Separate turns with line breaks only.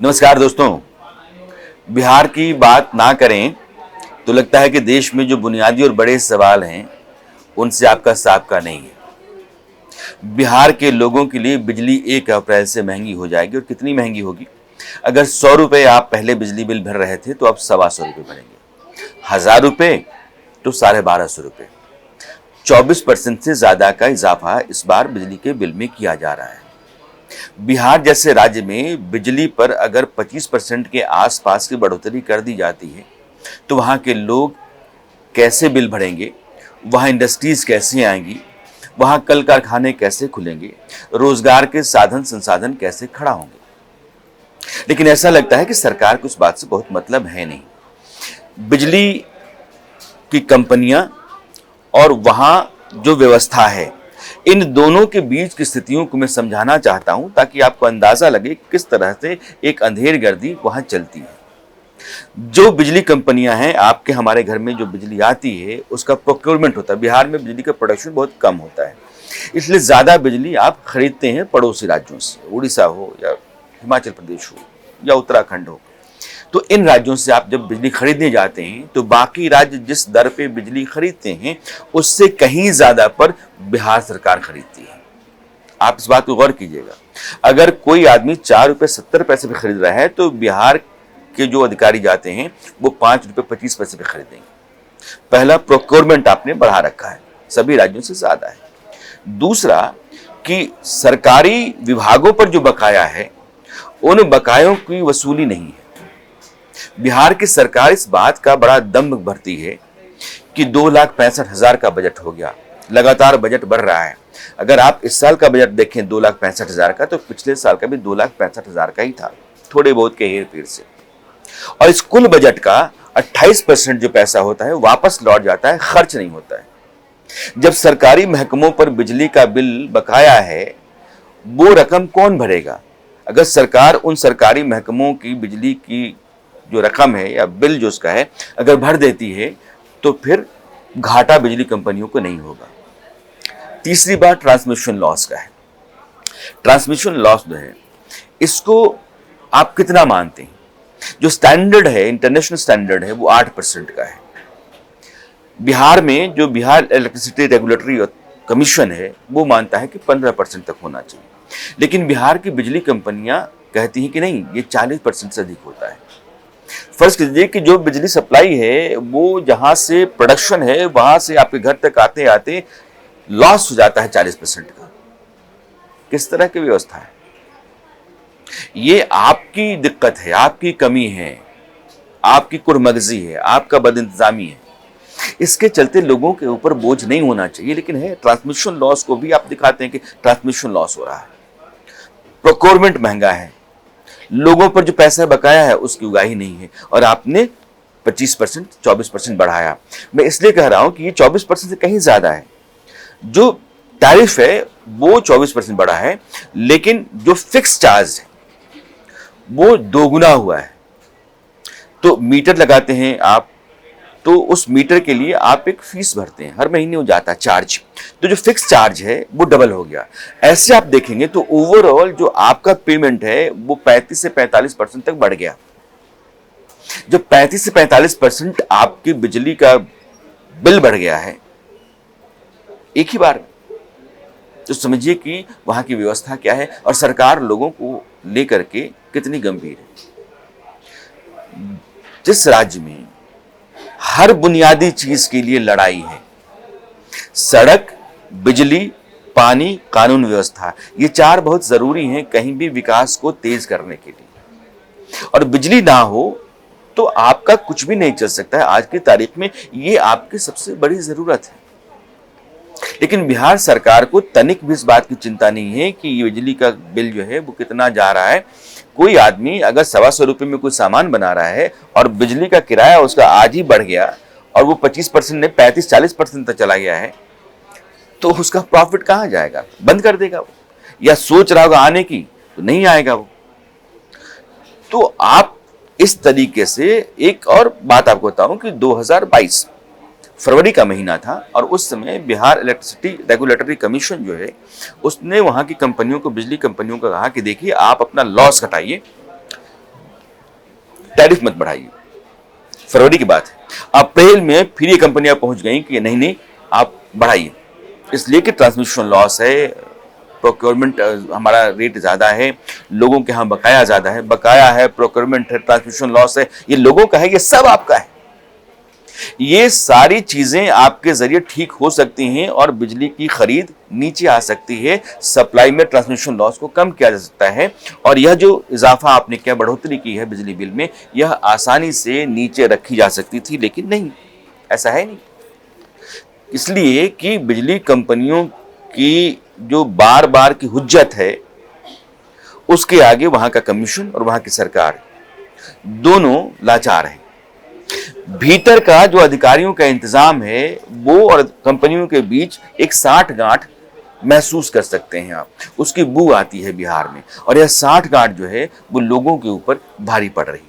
नमस्कार दोस्तों। बिहार की बात ना करें तो लगता है कि देश में जो बुनियादी और बड़े सवाल हैं उनसे आपका साबका नहीं है। बिहार के लोगों के लिए बिजली 1 अप्रैल से महंगी हो जाएगी और कितनी महंगी होगी। अगर 100 रुपये आप पहले बिजली बिल भर रहे थे तो अब 125 रुपये भरेंगे। 1000 रुपये तो 1250 रुपये। 24% से ज्यादा का इजाफा इस बार बिजली के बिल में किया जा रहा है। बिहार जैसे राज्य में बिजली पर अगर 25% के आसपास की बढ़ोतरी कर दी जाती है तो वहाँ के लोग कैसे बिल भरेंगे, वहाँ इंडस्ट्रीज कैसे आएंगी, वहाँ कल कारखाने कैसे खुलेंगे, रोजगार के साधन संसाधन कैसे खड़ा होंगे। लेकिन ऐसा लगता है कि सरकार को इस बात से बहुत मतलब है नहीं। बिजली की कंपनियां और वहाँ जो व्यवस्था है, इन दोनों के बीच की स्थितियों को मैं समझाना चाहता हूं ताकि आपको अंदाजा लगे किस तरह से एक अंधेर गर्दी वहां चलती है। जो बिजली कंपनियां हैं, आपके हमारे घर में जो बिजली आती है उसका प्रोक्योरमेंट होता है। बिहार में बिजली का प्रोडक्शन बहुत कम होता है, इसलिए ज्यादा बिजली आप खरीदते हैं पड़ोसी राज्यों से, उड़ीसा हो या हिमाचल प्रदेश हो या उत्तराखंड हो। तो इन राज्यों से आप जब बिजली खरीदने जाते हैं तो बाकी राज्य जिस दर पे बिजली खरीदते हैं उससे कहीं ज्यादा पर बिहार सरकार खरीदती है। आप इस बात को गौर कीजिएगा। अगर कोई आदमी 4 रुपये 70 पैसे पे खरीद रहा है तो बिहार के जो अधिकारी जाते हैं वो 5 रुपये 25 पैसे पे खरीदेंगे। पहला, प्रोक्योरमेंट आपने बढ़ा रखा है, सभी राज्यों से ज्यादा है। दूसरा कि सरकारी विभागों पर जो बकाया है उन बकायों की वसूली नहीं है। बिहार की सरकार इस बात का बड़ा दम्भ भरती है कि 2,65,000 का बजट हो गया, लगातार बजट बढ़ रहा है। अगर आप इस साल का बजट देखें 2,65,000 का, तो पिछले साल का भी 2,65,000 का ही था, थोड़े बहुत के हेर फेर से। और इस कुल बजट का 28% जो पैसा होता है वापस लौट जाता है, खर्च नहीं होता है। जब सरकारी महकमों पर बिजली का बिल बकाया है, वो रकम कौन भरेगा? अगर सरकार उन सरकारी महकमों की बिजली की जो रकम है या बिल जो उसका है अगर भर देती है तो फिर घाटा बिजली कंपनियों को नहीं होगा। तीसरी बात ट्रांसमिशन लॉस का है। ट्रांसमिशन लॉस जो है इसको आप कितना मानते हैं? जो स्टैंडर्ड है, इंटरनेशनल स्टैंडर्ड है, वो 8% का है। बिहार में जो बिहार इलेक्ट्रिसिटी रेगुलेटरी कमीशन है वो मानता है कि 15% तक होना चाहिए। लेकिन बिहार की बिजली कंपनियां कहती हैं कि नहीं, ये 40% से अधिक होता है। फर्ज कीजिए कि जो बिजली सप्लाई है वो जहां से प्रोडक्शन है वहां से आपके घर तक आते आते लॉस हो जाता है 40% का। किस तरह की व्यवस्था है ये? आपकी दिक्कत है, आपकी कमी है, आपकी कुरमगजी है, आपका बदइंतजामी है। इसके चलते लोगों के ऊपर बोझ नहीं होना चाहिए, लेकिन है। ट्रांसमिशन लॉस को भी आप दिखाते हैं कि ट्रांसमिशन लॉस हो रहा है, प्रोक्योरमेंट महंगा है, लोगों पर जो पैसा बकाया है उसकी उगाही नहीं है, और आपने 25% 24% बढ़ाया। मैं इसलिए कह रहा हूं कि ये 24% से कहीं ज्यादा है। जो टैरिफ है वो 24% बढ़ा है, लेकिन जो फिक्स चार्ज है वो दोगुना हुआ है। तो मीटर लगाते हैं आप, तो उस मीटर के लिए आप एक फीस भरते हैं, हर महीने हो जाता है चार्ज, तो जो फिक्स चार्ज है वो डबल हो गया। ऐसे आप देखेंगे तो ओवरऑल जो आपका पेमेंट है वो 35 से 45% तक बढ़ गया। जब 35 से 45% आपकी बिजली का बिल बढ़ गया है एक ही बार, तो समझिए कि वहां की व्यवस्था क्या है और सरकार लोगों को लेकर के कितनी गंभीर है। जिस राज्य में हर बुनियादी चीज के लिए लड़ाई है, सड़क, बिजली, पानी, कानून व्यवस्था, ये 4 बहुत जरूरी हैं कहीं भी विकास को तेज करने के लिए। और बिजली ना हो तो आपका कुछ भी नहीं चल सकता है। आज की तारीख में ये आपकी सबसे बड़ी जरूरत है। लेकिन बिहार सरकार को तनिक भी इस बात की चिंता नहीं है कि ये बिजली का बिल जो है वो कितना जा रहा है। कोई आदमी अगर 125 रुपये में कोई सामान बना रहा है और बिजली का किराया उसका आज ही बढ़ गया और वो 25% ने 35-40% तक चला गया है, तो उसका प्रॉफिट कहाँ जाएगा? बंद कर देगा वो, या सोच रहा होगा आने की, तो नहीं आएगा वो। तो आप इस तरीके से, एक और बात आपको बताऊं कि 2022 फरवरी का महीना था और उस समय बिहार इलेक्ट्रिसिटी रेगुलेटरी कमीशन जो है उसने वहां की कंपनियों को, बिजली कंपनियों को कहा कि देखिए आप अपना लॉस घटाइए, टैरिफ मत बढ़ाइए। फरवरी की बात है। अप्रैल में फिर ये कंपनियां पहुंच गई कि नहीं नहीं आप बढ़ाइए, इसलिए कि ट्रांसमिशन लॉस है, प्रोक्योरमेंट हमारा रेट ज़्यादा है, लोगों के यहाँ बकाया है, प्रोक्योरमेंट है, ट्रांसमिशन लॉस है, ये लोगों का है, ये सब आपका है। ये सारी चीजें आपके जरिए ठीक हो सकती हैं और बिजली की खरीद नीचे आ सकती है, सप्लाई में ट्रांसमिशन लॉस को कम किया जा सकता है। और यह जो इजाफा आपने किया, बढ़ोतरी की है बिजली बिल में, यह आसानी से नीचे रखी जा सकती थी, लेकिन नहीं, ऐसा है नहीं। इसलिए कि बिजली कंपनियों की जो बार बार की हुज्जत है, उसके आगे वहां का कमीशन और वहां की सरकार दोनों लाचार हैं। भीतर का जो अधिकारियों का इंतजाम है, वो और कंपनियों के बीच एक साठगांठ महसूस कर सकते हैं आप। उसकी बू आती है बिहार में, और यह साठगांठ जो है वो लोगों के ऊपर भारी पड़ रही है।